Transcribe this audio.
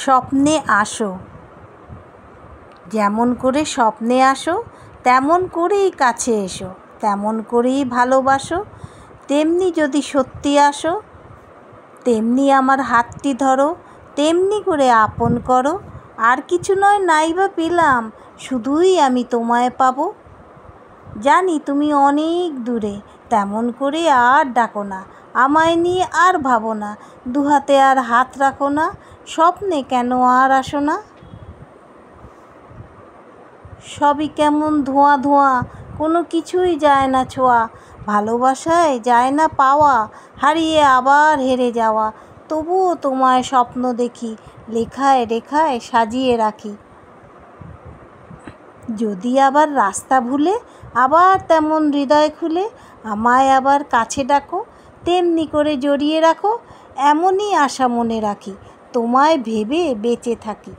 স্বপ্নে আসো, যেমন করে স্বপ্নে আসো তেমন করেই কাছে এসো, তেমন করেই ভালোবাসো। তেমনি যদি সত্যি আসো, তেমনি আমার হাতটি ধরো, তেমনি করে আপন করো। আর কিছু নয় নাইবা পেলাম, শুধুই আমি তোমায় পাবো। জানি তুমি অনেক দূরে, তেমন করে আর ডাকো না, আমায় নিয়ে আর ভাবো না, দুহাতে আর হাত রাখো না, স্বপ্নে কেন আর আসো না। সবই কেমন ধোঁয়া ধোঁয়া, কোনো কিছুই যায় না ছোঁয়া, ভালোবাসায় যায় না পাওয়া, হারিয়ে আবার হেরে যাওয়া। তবুও তোমায় স্বপ্ন দেখি, লেখায় রেখায় সাজিয়ে রাখি। যদি আবার রাস্তা ভুলে, আবার তেমন হৃদয় খুলে আমায় আবার কাছে ডাকো, তেমনি করে জড়িয়ে রাখো। এমনই আশা মনে রাখি, তোমায় ভেবে বেঁচে থাকি।